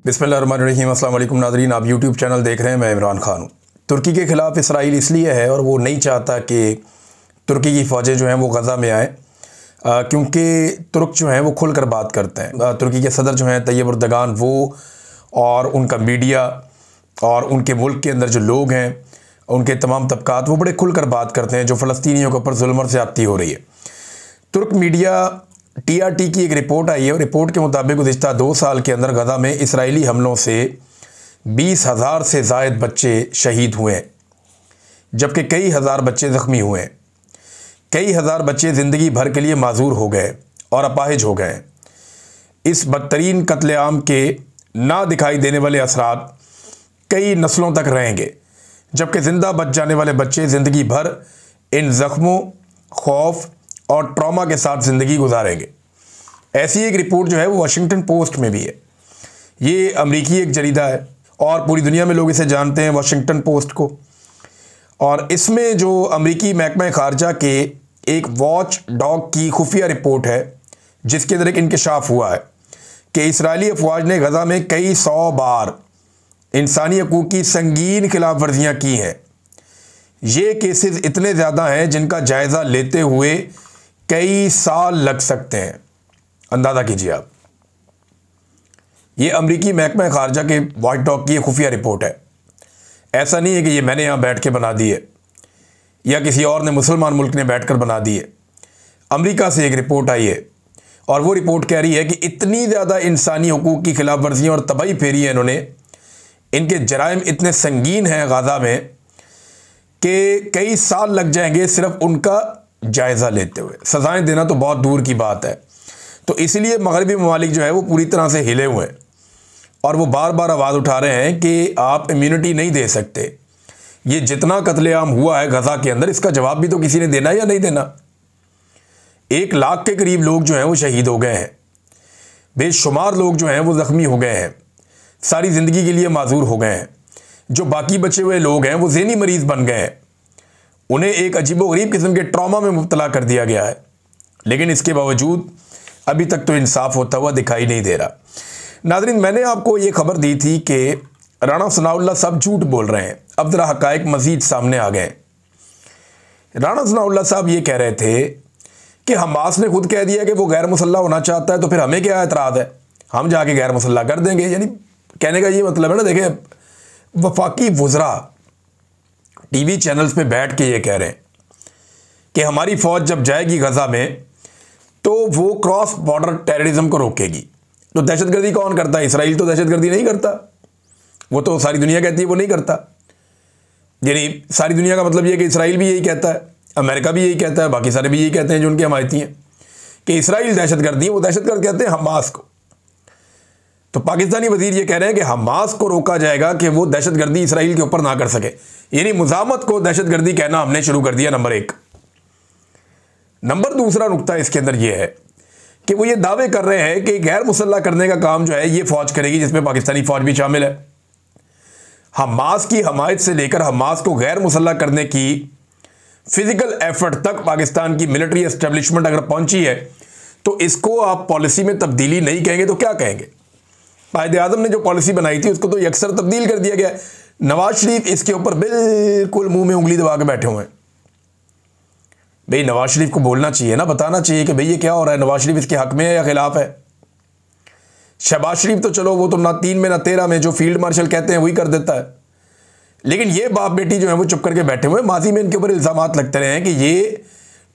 बिस्मिल्लाहिर्रहमानिर्रहीम। अस्सलाम वालेकुम नाज़रीन, आप यूट्यूब चैनल देख रहे हैं। मैं इमरान खान हूँ। तुर्की के ख़िलाफ़ इसराइल इसलिए है और वो नहीं चाहता कि तुर्की की फ़ौजें जो हैं वो गज़ा में आएँ, क्योंकि तुर्क जो हैं वो खुल कर बात करते हैं। तुर्की के सदर जो हैं तैयब एर्दोगान, वो और उनका मीडिया और उनके मुल्क के अंदर जो लोग हैं, उनके तमाम तबकात, वो बड़े खुल कर बात करते हैं जो फ़लस्तीनियों के ऊपर जुल्म और ज़्यादती हो रही है। तुर्क मीडिया TRT की एक रिपोर्ट आई है और रिपोर्ट के मुताबिक गुज़िश्ता 2 साल के अंदर गज़ा में इसराइली हमलों से 20,000 से ज़ायद बच्चे शहीद हुए हैं, जबकि कई हज़ार बच्चे ज़ख्मी हुए हैं। कई हज़ार बच्चे ज़िंदगी भर के लिए माजूर हो गए और अपाहिज हो गए। इस बदतरीन कत्लेआम के ना दिखाई देने वाले असरात कई नस्लों तक रहेंगे, जबकि ज़िंदा बच जाने वाले बच्चे ज़िंदगी भर इन ज़ख्मों, खौफ और ट्रॉमा के साथ ज़िंदगी गुजारेंगे। ऐसी एक रिपोर्ट जो है वो वाशिंगटन पोस्ट में भी है। ये अमरीकी एक जरीदा है और पूरी दुनिया में लोग इसे जानते हैं, वाशिंगटन पोस्ट को। और इसमें जो अमरीकी महकमा खारजा के एक वॉच डॉग की खुफिया रिपोर्ट है, जिसके अंदर एक इंकशाफ हुआ है कि इसराइली अफवाज ने गज़ा में कई 100 बार इंसानी हकूक़ की संगीन खिलाफ वर्जियाँ की हैं। ये केसेस इतने ज़्यादा हैं जिनका जायज़ा लेते हुए कई साल लग सकते हैं। अंदाज़ा कीजिए आप। ये अमरीकी महकमा खारजा के वॉच डॉग की खुफिया रिपोर्ट है। ऐसा नहीं है कि ये मैंने यहाँ बैठ के बना दी है या किसी और ने, मुसलमान मुल्क ने बैठकर बना दी है। अमेरिका से एक रिपोर्ट आई है और वो रिपोर्ट कह रही है कि इतनी ज़्यादा इंसानी हकूक़ की खिलाफ वर्जियाँ और तबाही फेरी है इन्होंने, इनके जराइम इतने संगीन हैं गाज़ा में कि कई साल लग जाएंगे सिर्फ उनका जायज़ा लेते हुए। सज़ाएँ देना तो बहुत दूर की बात है। तो इसलिए मगरबी ममालिक जो है वो पूरी तरह से हिले हुए हैं और वो बार बार आवाज़ उठा रहे हैं कि आप इम्यूनिटी नहीं दे सकते। ये जितना कत्लेआम हुआ है गज़ा के अंदर, इसका जवाब भी तो किसी ने देना या नहीं देना। 1 लाख के करीब लोग जो हैं वो शहीद हो गए हैं, बेशुमार लोग जो हैं वो ज़ख्मी हो गए हैं, सारी ज़िंदगी के लिए माजूर हो गए हैं। जो बाकी बचे हुए लोग हैं वो ज़हनी मरीज़ बन गए हैं, उन्हें एक अजीबोगरीब किस्म के ट्रॉमा में मुब्तला कर दिया गया है। लेकिन इसके बावजूद अभी तक तो इंसाफ होता हुआ दिखाई नहीं दे रहा। नाज़रीन, मैंने आपको ये खबर दी थी कि राणा सनाउल्लाह साहब झूठ बोल रहे हैं। अब ज़रा हक़ाइक़ मज़ीद सामने आ गए। राणा सनाउल्लाह साहब ये कह रहे थे कि हमास ने खुद कह दिया कि वो गैर मुसल्लह होना चाहता है, तो फिर हमें क्या एतराज़ है, हम जाके गैर मुसल्लह कर देंगे। यानी कहने का ये मतलब है ना, देखें, वफाकी वज़रा TV चैनल्स पे बैठ के ये कह रहे हैं कि हमारी फ़ौज जब जाएगी गज़ा में तो वो क्रॉस बॉर्डर टेररिज्म को रोकेगी। तो दहशतगर्दी कौन करता है? इसराइल तो दहशतगर्दी नहीं करता, वो तो सारी दुनिया कहती है वो नहीं करता। यानी सारी दुनिया का मतलब ये कि इसराइल भी यही कहता है, अमेरिका भी यही कहता है, बाकी सारे भी यही कहते हैं जो उनके हमायती हैं कि इसराइल दहशतगर्दी है। वो दहशतगर्द कहते हैं हमास को। तो पाकिस्तानी वजीर ये कह रहे हैं कि हमास को रोका जाएगा कि वो दहशतगर्दी इसराइल के ऊपर ना कर सके। यानी मुजामत को दहशतगर्दी कहना हमने शुरू कर दिया, नंबर 1। नंबर 2 नुक्ता इसके अंदर ये है कि वो ये दावे कर रहे हैं कि गैर मुसल्लह करने का काम जो है ये फ़ौज करेगी, जिसमें पाकिस्तानी फ़ौज भी शामिल है। हमास की हमायत से लेकर हमास को गैर मुसल्लह करने की फ़िज़िकल एफर्ट तक पाकिस्तान की मिलिट्री एस्टेब्लिशमेंट अगर पहुंची है, तो इसको आप पॉलिसी में तब्दीली नहीं कहेंगे तो क्या कहेंगे? कायदे आज़म ने जो पॉलिसी बनाई थी उसको तो यकसर तब्दील कर दिया गया। नवाज शरीफ इसके ऊपर बिल्कुल मुंह में उंगली दबा के बैठे हुए हैं। भाई नवाज शरीफ को बोलना चाहिए ना, बताना चाहिए कि भाई ये क्या हो रहा है, नवाज शरीफ इसके हक में है या खिलाफ है। शहबाज शरीफ तो चलो वो तो ना 3 में ना 13 में जो फील्ड मार्शल कहते हैं वही कर देता है, लेकिन ये बाप बेटी जो है वो चुप करके बैठे हुए। माजी में इनके ऊपर इल्ज़ामात लगते रहे हैं कि ये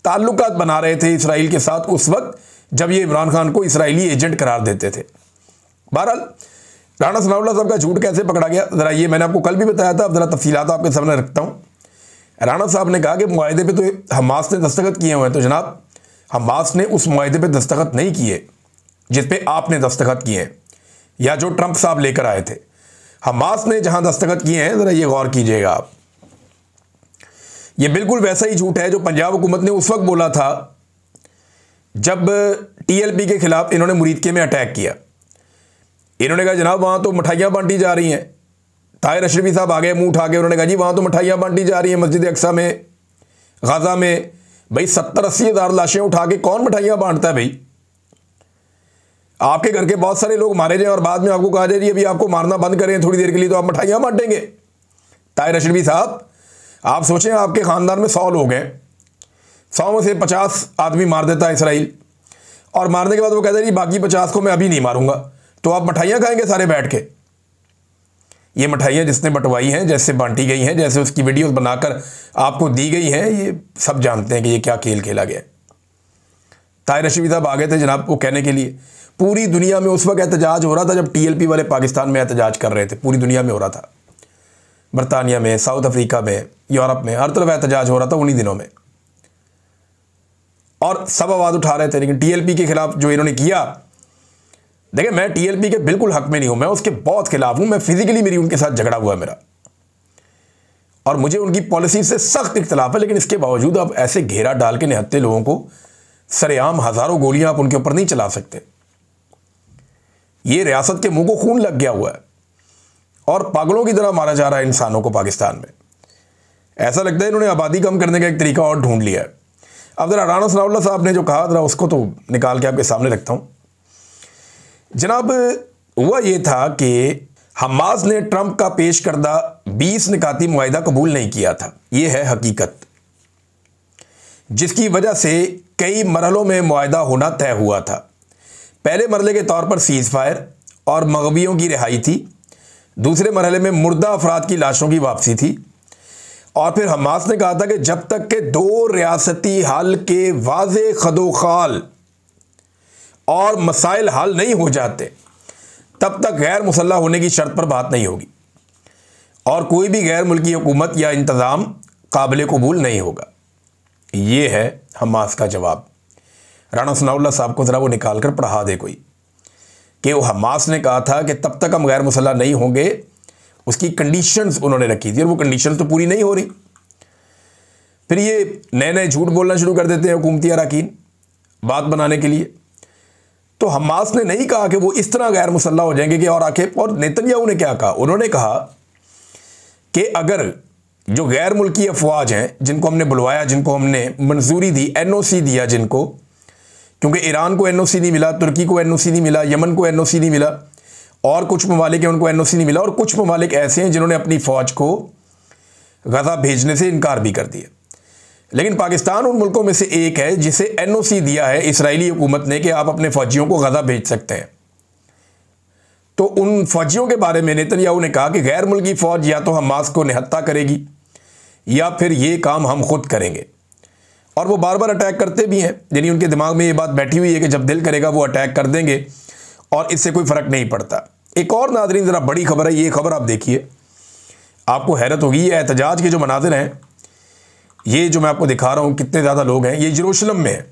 ताल्लुकात बना रहे थे इसराइल के साथ उस वक्त जब ये इमरान खान को इसराइली एजेंट करार देते थे। बहरहाल राणा सनाउल्लाह साहब का झूठ कैसे पकड़ा गया, ज़रा ये मैंने आपको कल भी बताया था, अब ज़रा तफसीलात आपके सामने रखता हूँ। राणा साहब ने कहा कि मुआहदे पे तो हमास ने दस्तखत किए हुए हैं। तो जनाब, हमास ने उस मुआहदे पे दस्तखत नहीं किए जिस पे आपने दस्तखत किए हैं या जो ट्रंप साहब लेकर आए थे। हमास ने जहां दस्तखत किए हैं, ज़रा ये गौर कीजिएगा आप, ये बिल्कुल वैसा ही झूठ है जो पंजाब हुकूमत ने उस वक्त बोला था जब TLP के खिलाफ इन्होंने मुरीदके में अटैक किया। इन्होंने कहा जनाब वहाँ तो मिठाइयाँ बांटी जा रही हैं। ताहिर अशरफी साहब आ गए मुंह उठा के, उन्होंने कहा जी वहाँ तो मिठाइयाँ बांटी जा रही हैं मस्जिद अक्सा में, गाज़ा में। भाई 70-80 हज़ार लाशें उठा के कौन मिठाइयाँ बांटता है भाई? आपके घर के बहुत सारे लोग मारे जाएं और बाद में आपको कहा जाए जी अभी आपको मारना बंद करें थोड़ी देर के लिए, तो आप मिठाइयाँ बांटेंगे। ताहिर अशरफी साहब, आप सोचें आपके ख़ानदान में 100 लोग हैं, 100 में से 50 आदमी मार देता है इसराइल, और मारने के बाद वो कहते हैं जी बाकी 50 को मैं अभी नहीं मारूंगा, तो आप मिठाइयाँ खाएंगे सारे बैठ के। ये मिठाइयाँ जिसने बंटवाई हैं, जैसे बांटी गई हैं, जैसे उसकी वीडियोस बनाकर आपको दी गई हैं, ये सब जानते हैं कि ये क्या खेल खेला गया। ताहिर अशरफी साहब आ गए थे जनाब को कहने के लिए। पूरी दुनिया में उस वक्त एहतजाज हो रहा था जब TLP वाले पाकिस्तान में एहतजाज कर रहे थे, पूरी दुनिया में हो रहा था, बरतानिया में, साउथ अफ्रीका में, यूरोप में, हर तरफ एहतजाज हो रहा था उन्हीं दिनों में, और सब आवाज़ उठा रहे थे। लेकिन TLP के खिलाफ जो इन्होंने किया, देखिए मैं TLP के बिल्कुल हक में नहीं हूं, मैं उसके बहुत खिलाफ हूं, मैं फिजिकली मेरी उनके साथ झगड़ा हुआ है मेरा, और मुझे उनकी पॉलिसी से सख्त इख्तलाफ है। लेकिन इसके बावजूद आप ऐसे घेरा डाल के निहत्ते लोगों को सरेआम हज़ारों गोलियां आप उनके ऊपर नहीं चला सकते। ये रियासत के मुंह को खून लग गया हुआ है और पागलों की तरह मारा जा रहा है इंसानों को पाकिस्तान में। ऐसा लगता है इन्होंने आबादी कम करने का एक तरीका और ढूंढ लिया है। अब ज़रा राना सनाउल्लाह साहब ने जो कहा, ज़रा उसको तो निकाल के आपके सामने रखता हूँ। जनाब, हुआ ये था कि हमास ने ट्रंप का पेश करदा 20 निकाती मुआहिदा कबूल नहीं किया था। ये है हकीकत, जिसकी वजह से कई मरहलों में मुआहिदा होना तय हुआ था। पहले मरहले के तौर पर सीज़ फायर और मगवियों की रिहाई थी, दूसरे मरहले में मुर्दा अफराद की लाशों की वापसी थी, और फिर हमास ने कहा था कि जब तक के 2 रियासती हल के वाज़े खदोखाल और मसाइल हल नहीं हो जाते तब तक गैर मुसल्लह होने की शर्त पर बात नहीं होगी, और कोई भी गैर मुल्की हुकूमत या इंतज़ाम काबिल कबूल नहीं होगा। ये है हमास का जवाब। राना सनाउल्लाह साहब को ज़रा वो निकाल कर पढ़ा दे कोई, कि वो हमास ने कहा था कि तब तक हम गैर मुसल्लह नहीं होंगे, उसकी कंडीशंस उन्होंने रखी थी और वो कंडीशंस तो पूरी नहीं हो रही। फिर ये नए नए झूठ बोलना शुरू कर देते हैं हुकूमती अरकान बात बनाने के लिए। तो हमास ने नहीं कहा कि वो इस तरह गैर मुसल्लह हो जाएंगे कि, और नेतन्याहू ने क्या कहा, उन्होंने कहा कि अगर जो गैर मुल्की अफवाज हैं जिनको हमने बुलवाया, जिनको हमने मंजूरी दी, NOC दिया जिनको, क्योंकि ईरान को NOC नहीं मिला, तुर्की को NOC नहीं मिला, यमन को NOC नहीं मिला, और कुछ ममालिक हैं उनको NOC नहीं मिला, और कुछ ममालिक ऐसे हैं जिन्होंने अपनी फ़ौज को गज़ा भेजने से इनकार भी कर दिया। लेकिन पाकिस्तान उन मुल्कों में से एक है जिसे NOC दिया है इसराइली हुकूमत ने कि आप अपने फ़ौजियों को गज़ा भेज सकते हैं। तो उन फ़ौजियों के बारे में नेतन्याहू ने कहा कि गैर मुल्की फ़ौज या तो हमास को निहत्ता करेगी या फिर ये काम हम खुद करेंगे, और वो बार बार अटैक करते भी हैं। यानी उनके दिमाग में ये बात बैठी हुई है कि जब दिल करेगा वो अटैक कर देंगे और इससे कोई फ़र्क नहीं पड़ता। एक और नाज़रीन ज़रा बड़ी खबर है, ये खबर आप देखिए, आपको हैरत होगी। ये एहतजाज के जो मनाज़िर हैं, ये जो मैं आपको दिखा रहा हूँ, कितने ज़्यादा लोग हैं, ये यरूशलेम में है।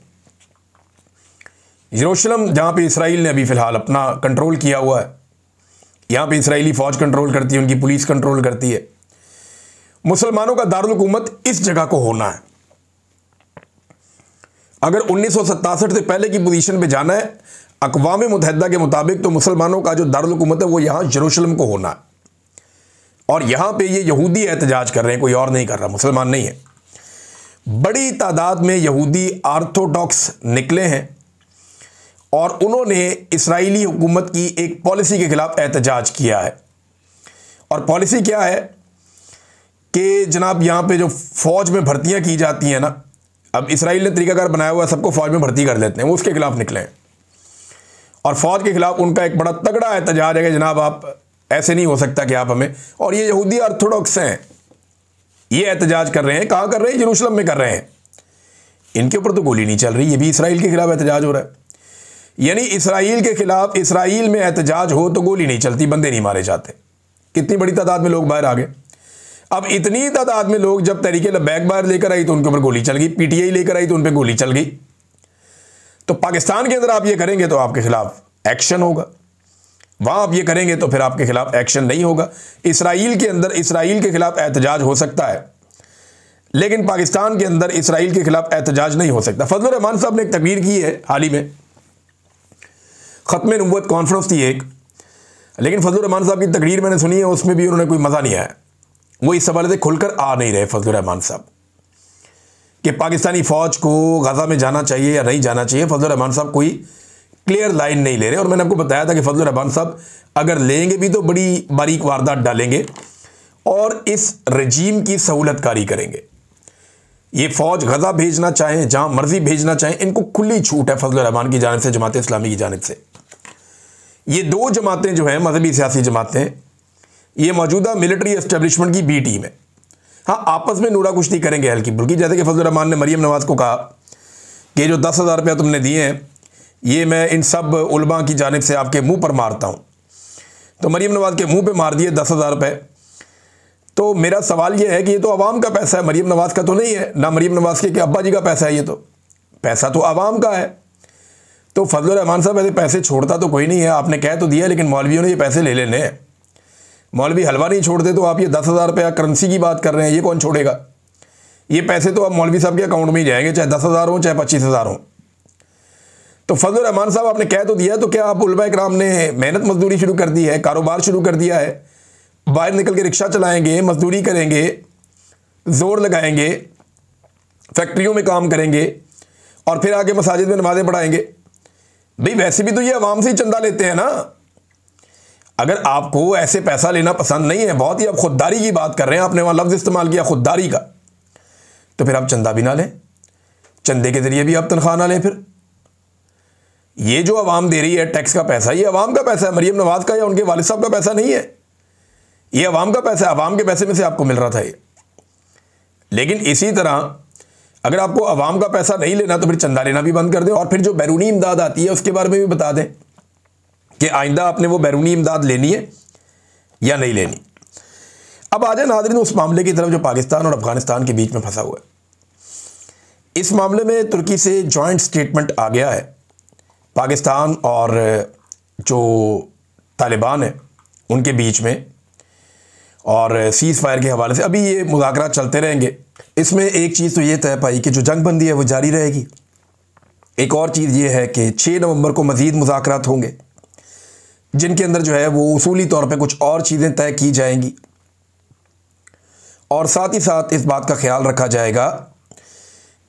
यरूशलेम जहाँ पे इसराइल ने अभी फ़िलहाल अपना कंट्रोल किया हुआ है, यहाँ पे इसराइली फ़ौज कंट्रोल करती है, उनकी पुलिस कंट्रोल करती है। मुसलमानों का दारुल हुकूमत इस जगह को होना है। अगर 1967 से पहले की पोजीशन पे जाना है अक़वाम मुत्तहिदा के मुताबिक, तो मुसलमानों का जो दारुल हुकूमत है वो यहाँ यरूशलेम को होना है। और यहाँ पे ये यहूदी एहतजाज कर रहे हैं, कोई और नहीं कर रहा, मुसलमान नहीं है। बड़ी तादाद में यहूदी आर्थोडॉक्स निकले हैं और उन्होंने इसराइली हुकूमत की एक पॉलिसी के ख़िलाफ़ एहतजाज किया है। और पॉलिसी क्या है कि जनाब यहाँ पे जो फ़ौज में भर्तियाँ की जाती हैं ना, अब इसराइल ने तरीकाकार बनाया हुआ है, सबको फ़ौज में भर्ती कर देते हैं, वो उसके खिलाफ़ निकले हैं। और फ़ौज के ख़िलाफ़ उनका एक बड़ा तगड़ा एहतजाज है कि जनाब आप ऐसे नहीं हो सकता कि आप हमें, और ये यहूदी आर्थोडॉक्स हैं, ये एहतजाज कर रहे हैं। कहाँ कर रहे हैं? यरूशलेम में कर रहे हैं। इनके ऊपर तो गोली नहीं चल रही, ये भी इसराइल के खिलाफ एहतजाज हो रहा है। यानी इसराइल के खिलाफ इसराइल में एहतजाज हो तो गोली नहीं चलती, बंदे नहीं मारे जाते। कितनी बड़ी तादाद में लोग बाहर आ गए। अब इतनी तादाद में लोग जब तहरीक लब्बैक बाहर लेकर आई तो उनके ऊपर गोली चल गई, PTI लेकर आई तो उन पर गोली चल गई। तो पाकिस्तान के अंदर आप ये करेंगे तो आपके खिलाफ एक्शन होगा, वहाँ आप ये करेंगे तो फिर आपके खिलाफ एक्शन नहीं होगा। इसराइल के अंदर इसराइल के खिलाफ एहतजाज हो सकता है, लेकिन पाकिस्तान के अंदर इसराइल के खिलाफ एहतजाज नहीं हो सकता। फजलुर रहमान साहब ने एक तकरीर की है हाल ही में, ख़त्म नबूवत कॉन्फ्रेंस थी एक, लेकिन फजलुर रहमान साहब की तकरीर मैंने सुनी है, उसमें भी उन्होंने कोई मज़ा नहीं आया। वो इस हवाले से खुलकर आ नहीं रहे फजलुर रहमान साहब कि पाकिस्तानी फ़ौज को गज़ा में जाना चाहिए या नहीं जाना चाहिए। फजलुर रहमान साहब कोई क्लियर लाइन नहीं ले रहे। और मैंने आपको बताया था कि फजलुर रहमान साहब अगर लेंगे भी तो बड़ी बारीक वारदात डालेंगे और इस रजीम की सहूलतकारी करेंगे। ये फ़ौज गज़ा भेजना चाहें, जहां मर्जी भेजना चाहें, इनको खुली छूट है फजलुर रहमान की जानिब से, जमात इस्लामी की जानिब से। ये दो जमातें जो हैं, मजहबी सियासी जमातें, ये मौजूदा मिलिट्री एस्टेब्लिशमेंट की बी टीम है। हाँ, आपस में नूरा कुश्ती करेंगे हल्की फुल्की, जैसे कि फजलुर रहमान ने मरियम नवाज़ को कहा कि जो 10,000 रुपया तुमने दिए हैं ये मैं इन सब उलमा की जानिब से आपके मुंह पर मारता हूँ। तो मरियम नवाज़ के मुंह पे मार दिए 10,000 रुपये। तो मेरा सवाल ये है कि ये तो आवाम का पैसा है, मरियम नवाज़ का तो नहीं है, ना मरियम नवाज़ के अब्बा जी का पैसा है, ये तो पैसा तो आवाम का है। तो फजलुर रहमान साहब ऐसे पैसे छोड़ता तो कोई नहीं है, आपने कह तो दिया, लेकिन मौलवियों ने ये पैसे ले लेने हैं। मौलवी हलवा नहीं छोड़ते, तो आप ये 10,000 रुपया करेंसी की बात कर रहे हैं, ये कौन छोड़ेगा? ये पैसे तो अब मौलवी साहब के अकाउंट में ही जाएंगे, चाहे 10,000 हो चाहे 25,000 हो। तो फजलुर रहमान साहब आपने कह तो दिया, तो क्या आप उलमा इकराम ने मेहनत मजदूरी शुरू कर दी है, कारोबार शुरू कर दिया है, बाहर निकल के रिक्शा चलाएंगे, मजदूरी करेंगे, जोर लगाएंगे, फैक्ट्रियों में काम करेंगे और फिर आके मसाजिद में नमाज़ें पढ़ाएंगे? भाई वैसे भी तो ये आवाम से ही चंदा लेते हैं ना। अगर आपको ऐसे पैसा लेना पसंद नहीं है, बहुत ही आप खुददारी की बात कर रहे हैं, आपने वहाँ लफ्ज़ इस्तेमाल किया खुददारी का, तो फिर आप चंदा भी ना लें, चंदे के ज़रिए भी आप तनख्वाह ना लें। फिर ये जो आवाम दे रही है टैक्स का पैसा, ये आवाम का पैसा है, मरियम नवाज़ का या उनके वालिद साहब का पैसा नहीं है, ये आवाम का पैसा है। आवाम के पैसे में से आपको मिल रहा था ये। लेकिन इसी तरह अगर आपको आवाम का पैसा नहीं लेना तो फिर चंदा लेना भी बंद कर दें, और फिर जो बैरूनी इमदाद आती है उसके बारे में भी बता दें कि आइंदा आपने वो बैरूनी इमदाद लेनी है या नहीं लेनी। अब आ जाए नाज़रीन उस मामले की तरफ जो पाकिस्तान और अफगानिस्तान के बीच में फंसा हुआ है। इस मामले में तुर्की से जॉइंट स्टेटमेंट आ गया है, पाकिस्तान और जो तालिबान है उनके बीच में, और सीज़ फायर के हवाले से अभी ये मुज़ाकरात चलते रहेंगे। इसमें एक चीज़ तो ये तय पाई कि जो जंग बंदी है वो जारी रहेगी। एक और चीज़ ये है कि 6 नवंबर को मज़ीद मुज़ाकरात होंगे, जिनके अंदर जो है वो उसूली तौर पे कुछ और चीज़ें तय की जाएंगी, और साथ ही साथ इस बात का ख्याल रखा जाएगा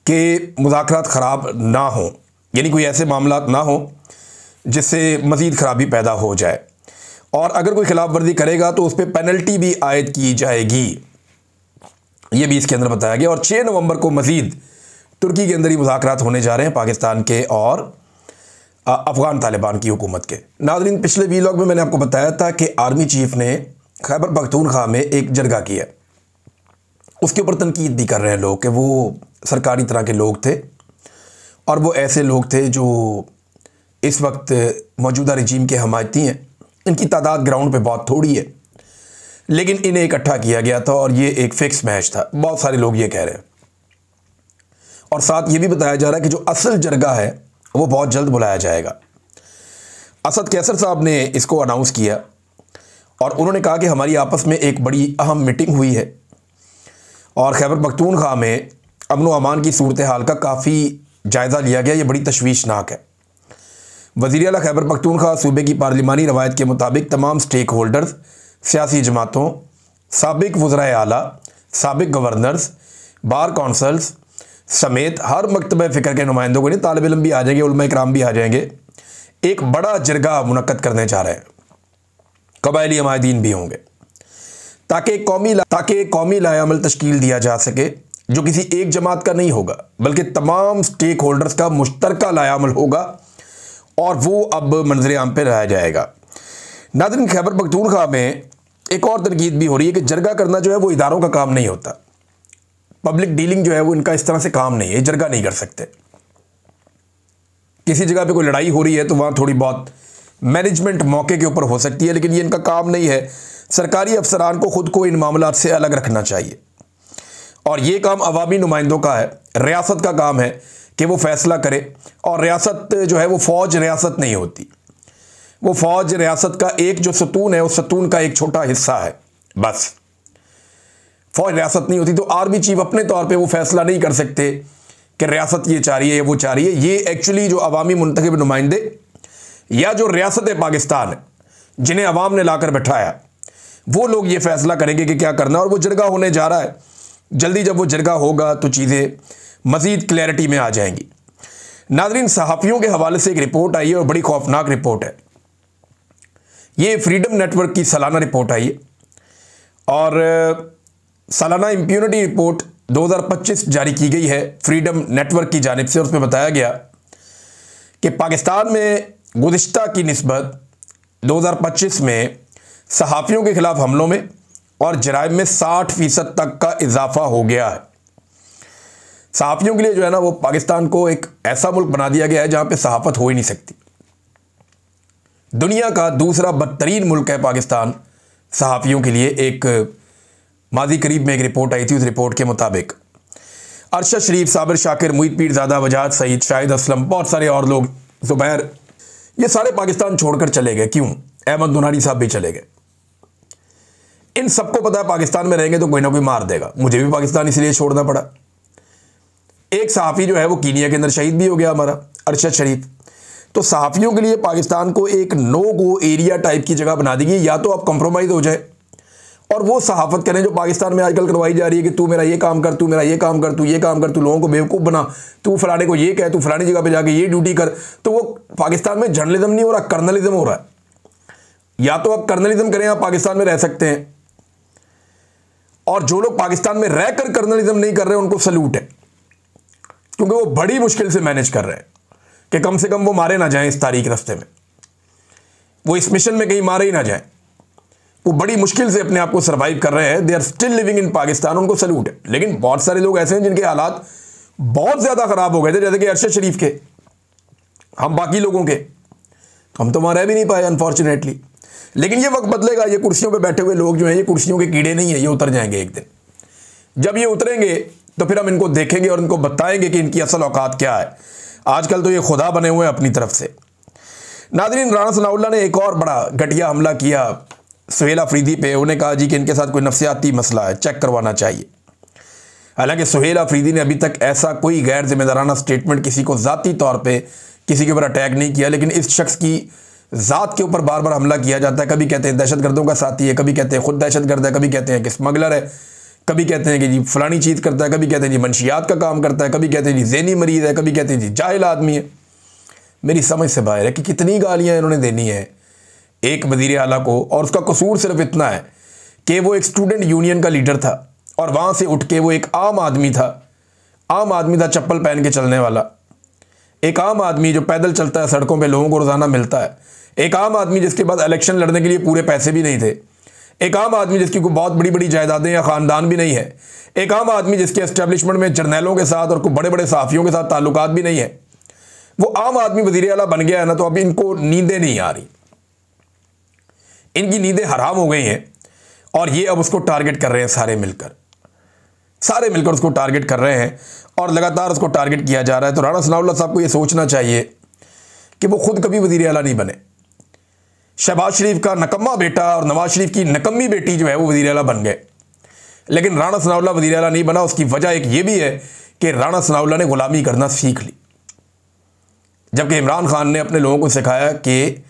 कि मुज़ाकरात ख़राब ना हो, यानी कोई ऐसे मामला ना हो जिससे मज़ीद ख़राबी पैदा हो जाए, और अगर कोई खिलाफ वर्जी करेगा तो उस पर पेनल्टी भी आयद की जाएगी, ये भी इसके अंदर बताया गया। और 6 नवंबर को मज़ीद तुर्की के अंदर ही मुज़ाकरात होने जा रहे हैं पाकिस्तान के और अफ़गान तालिबान की हुकूमत के। नाज़रीन, पिछले वीलॉग में मैंने आपको बताया था कि आर्मी चीफ ने खैबर पख्तूनख्वा में एक जरगा किया, उसके ऊपर तनकीद भी कर रहे हैं लोग कि वो सरकारी तरह के लोग थे, और वो ऐसे लोग थे जो इस वक्त मौजूदा रजीम के हमायती हैं। इनकी तादाद ग्राउंड पे बहुत थोड़ी है, लेकिन इन्हें इकट्ठा किया गया था और ये एक फिक्स मैच था, बहुत सारे लोग ये कह रहे हैं। और साथ ये भी बताया जा रहा है कि जो असल जरगा है वो बहुत जल्द बुलाया जाएगा। असद कैसर साहब ने इसको अनाउंस किया और उन्होंने कहा कि हमारी आपस में एक बड़ी अहम मीटिंग हुई है और खैबर पख्तूनख्वा में अमन व अमान की सूरत हाल का काफ़ी जायज़ा लिया गया, ये बड़ी तशवीशनाक है। वज़ीर आला खैबर पख्तूनख्वा सूबे की पार्लिमानी रवायत के मुताबिक तमाम स्टेक होल्डर्स, सियासी जमातों, साबिक वज़राए आला, साबिक गवर्नर्स, बार कौंसल्स समेत हर मकतब फ़िक्र के नुमाइंदों को, नहीं तालिब इल्म भी आ जाएंगे, उलमा इकराम भी आ जाएंगे, एक बड़ा जरगा मुनक्कद करने जा रहे हैं। कबायली अमायदीन भी होंगे ताकि कौमी लायामल तश्कील दिया जा सके जो किसी एक जमात का नहीं होगा बल्कि तमाम स्टेक होल्डर्स का मुश्तरका लायामल होगा, और वो अब मंजर आम पे रहा जाएगा। नाज़रीन, खैबर पख्तूनख्वा में एक और तनकीद भी हो रही है कि जरगा करना जो है वो इदारों का काम नहीं होता, पब्लिक डीलिंग जो है वो इनका इस तरह से काम नहीं है, जरगा नहीं कर सकते। किसी जगह पे कोई लड़ाई हो रही है तो वहाँ थोड़ी बहुत मैनेजमेंट मौके के ऊपर हो सकती है, लेकिन ये इनका काम नहीं है। सरकारी अफसरान को ख़ुद को इन मामलात से अलग रखना चाहिए, और ये काम अवामी नुमाइंदों का है, रियासत का काम है कि वो फ़ैसला करे। और रियासत जो है वो फ़ौज रियासत नहीं होती, वो फ़ौज रियासत का एक जो सतून है उस सतून का एक छोटा हिस्सा है, बस। फ़ौज रियासत नहीं होती। तो आर्मी चीफ अपने तौर पे वो फ़ैसला नहीं कर सकते कि रियासत ये चाह रही है वो चाह रही है। ये एक्चुअली जो अवामी मुंतखब नुमाइंदे या जो रियासत पाकिस्तान है जिन्हें अवाम ने लाकर बैठाया, वो लोग ये फ़ैसला करेंगे कि क्या करना। और वो जरगा होने जा रहा है, जल्दी जब वो जरगा होगा तो चीज़ें मज़ीद क्लैरिटी में आ जाएंगी। नाज़रीन, सहाफ़ियों के हवाले से एक रिपोर्ट आई है और बड़ी खौफनाक रिपोर्ट है। ये फ्रीडम नेटवर्क की सालाना रिपोर्ट आई है और सालाना इम्प्यूनिटी रिपोर्ट 2025 जारी की गई है फ्रीडम नेटवर्क की जानिब से। उसमें बताया गया कि पाकिस्तान में गुज़िश्ता की निस्बत 2025 में सहाफ़ियों के ख़िलाफ़ हमलों में और जराइम में 60% तक का इजाफा हो गया है। सहाफ़ियों के लिए जो है ना, वो पाकिस्तान को एक ऐसा मुल्क बना दिया गया है जहाँ पे सहाफ़त हो ही नहीं सकती। दुनिया का दूसरा बदतरीन मुल्क है पाकिस्तान सहाफ़ियों के लिए। एक माजी करीब में एक रिपोर्ट आई थी, उस रिपोर्ट के मुताबिक अरशद शरीफ, साबिर शाकिर, मुईद पीरज़ादा, वजाहत सईद, शाहिद असलम, बहुत सारे और लोग, ज़ुबैर, ये सारे पाकिस्तान छोड़कर चले गए। क्यों? अहमद दुनारी साहब भी चले गए। इन सबको पता है पाकिस्तान में रहेंगे तो कोई ना कोई मार देगा। मुझे भी पाकिस्तान इसलिए छोड़ना पड़ा। एक सहाफ़ी जो है वो कीनिया के अंदर शहीद भी हो गया, हमारा अरशद शरीफ। तो सहाफ़ियों के लिए पाकिस्तान को एक नो गो एरिया टाइप की जगह बना दी गई। या तो आप कंप्रोमाइज़ हो जाए और वो सहाफ़त करें जो पाकिस्तान में आजकल करवाई जा रही है कि तू मेरा ये काम कर, तू मेरा ये काम कर, तू ये काम कर, तू लोगों को बेवकूफ़ बना, तू फलाने को ये कह, तू फलानी जगह पे जाके ये ड्यूटी कर। तो वो पाकिस्तान में जर्नलिज्म नहीं हो रहा, कर्नलिज्म हो रहा है। या तो आप कर्नलिज्म करें, आप पाकिस्तान में रह सकते हैं। और जो लोग पाकिस्तान में रहकर कर्नलिज्म नहीं कर रहे उनको सल्यूट है, क्योंकि वो बड़ी मुश्किल से मैनेज कर रहे हैं कि कम से कम वो मारे ना जाएं इस तारीख रास्ते में, वो इस मिशन में कहीं मारे ही ना जाएं। वो बड़ी मुश्किल से अपने आप को सर्वाइव कर रहे हैं। They are still living in Pakistan, उनको सल्यूट है। लेकिन बहुत सारे लोग ऐसे हैं जिनके हालात बहुत ज़्यादा ख़राब हो गए थे, जैसे कि अरशद शरीफ के, हम बाकी लोगों के, हम तो वहाँ रह भी नहीं पाए अनफॉर्चुनेटली। लेकिन ये वक्त बदलेगा। ये कुर्सियों पे बैठे हुए लोग जो हैं, ये कुर्सियों के कीड़े नहीं हैं, ये उतर जाएंगे एक दिन। जब ये उतरेंगे तो फिर हम इनको देखेंगे और इनको बताएंगे कि इनकी असल औकात क्या है। आजकल तो ये खुदा बने हुए हैं अपनी तरफ से। नाज़रीन, राणा सनाउल्लाह ने एक और बड़ा घटिया हमला किया सुहेल अफरीदी पे। उन्हें कहा जी कि इनके साथ कोई नफ्सियाती मसला है, चेक करवाना चाहिए। हालांकि सुहेल अफरीदी ने अभी तक ऐसा कोई गैर जिम्मेदाराना स्टेटमेंट, किसी को ज़ाती तौर पे किसी के ऊपर अटैक नहीं किया। लेकिन इस शख्स की ज़ात के ऊपर बार बार हमला किया जाता है। कभी कहते हैं दहशतगर्दों का साथी है, कभी कहते हैं खुद दहशतगर्द है, कभी कहते हैं कि स्मगलर है, कभी कहते हैं कि जी फलानी चीज़ करता है, कभी कहते हैं जी मनशियात का काम करता है, कभी कहते हैं जी ज़हनी मरीज़ है, कभी कहते हैं जी जाहिल आदमी है। मेरी समझ से बाहर है कि कितनी गालियाँ इन्होंने देनी है एक वज़ीर आला को। और उसका कसूर सिर्फ इतना है कि वो एक स्टूडेंट यूनियन का लीडर था और वहाँ से उठ के वो एक आम आदमी था। आम आदमी था, चप्पल पहन के चलने वाला, एक आम आदमी जो पैदल चलता है सड़कों पे, लोगों को रोज़ाना मिलता है। एक आम आदमी जिसके पास इलेक्शन लड़ने के लिए पूरे पैसे भी नहीं थे। एक आम आदमी जिसकी कोई बहुत बड़ी बड़ी जायदादें या ख़ानदान भी नहीं है। एक आम आदमी जिसके एस्टेब्लिशमेंट में जर्नैलों के साथ और कोई बड़े बड़े सहाफ़ियों के साथ ताल्लुकात भी नहीं है। वो आम आदमी वज़ीर आला बन गया है ना, तो अभी इनको नींदें नहीं आ रही, इनकी नींदें हराम हो गई हैं। और ये अब उसको टारगेट कर रहे हैं, सारे मिलकर उसको टारगेट कर रहे हैं और लगातार उसको टारगेट किया जा रहा है। तो राणा सनाउल्लाह साहब को ये सोचना चाहिए कि वो खुद कभी वज़ीर आला नहीं बने। शहबाज शरीफ का नकम्मा बेटा और नवाज शरीफ की नकम्मी बेटी जो है वो वज़ीर आला बन गए, लेकिन राणा सनाउल्लाह वज़ीर आला नहीं बना। उसकी वजह एक ये भी है कि राणा सनाउल्लाह ने गुलामी करना सीख ली, जबकि इमरान खान ने अपने लोगों को सिखाया कि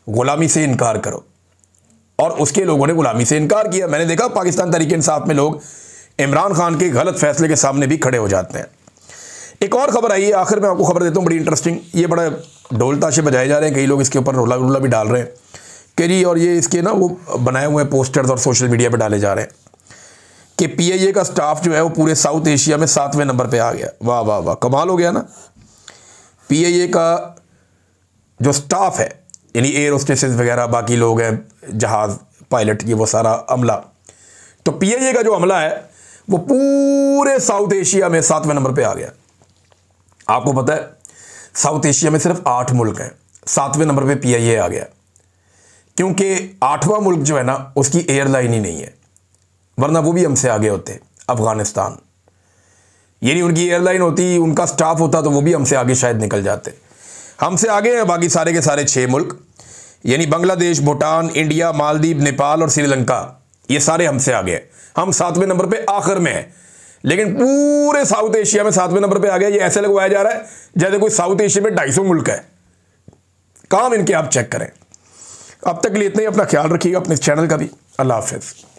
गुलामी से इनकार करो, और उसके लोगों ने गुलामी से इनकार किया। मैंने देखा पाकिस्तान तहरीक इंसाफ में लोग इमरान खान के गलत फैसले के सामने भी खड़े हो जाते हैं। एक और खबर आई है, आखिर में आपको खबर देता हूँ, बड़ी इंटरेस्टिंग। ये बड़ा ढोल ताशे बजाए जा रहे हैं, कई लोग इसके ऊपर रोला भी डाल रहे हैं कि जी, और ये इसके ना वो बनाए हुए पोस्टर्स और सोशल मीडिया पे डाले जा रहे हैं कि PIA का स्टाफ जो है वो पूरे साउथ एशिया में 7वें नंबर पे आ गया। वाह वाह वाह, कमाल हो गया ना। PIA का जो स्टाफ है, यानी एयर होस्टेसेस वगैरह, बाकी लोग हैं, जहाज़ पायलट, ये वो सारा अमला, तो PIA का जो अमला है वो पूरे साउथ एशिया में 7वें नंबर पे आ गया। आपको पता है साउथ एशिया में सिर्फ 8 मुल्क हैं, 7वें नंबर पे PIA आ गया, क्योंकि 8वां मुल्क जो है ना उसकी एयरलाइन ही नहीं है, वरना वो भी हमसे आगे होते। अफ़गानिस्तान, यानी उनकी एयरलाइन होती, उनका स्टाफ होता, तो वो भी हमसे आगे शायद निकल जाते। हमसे आगे हैं बाकी सारे के सारे 6 मुल्क, यानी बांग्लादेश, भूटान, इंडिया, मालदीव, नेपाल और श्रीलंका, ये सारे हमसे आगे हैं। हम 7वें नंबर पे आखिर में हैं, लेकिन पूरे साउथ एशिया में 7वें नंबर पे आ गया। ये ऐसे लगवाया जा रहा है जैसे कोई साउथ एशिया में 250 मुल्क है। काम इनके आप चेक करें। अब तक के लिए इतना ही। अपना ख्याल रखिएगा, अपने चैनल का भी। अल्लाह हाफ़िज़।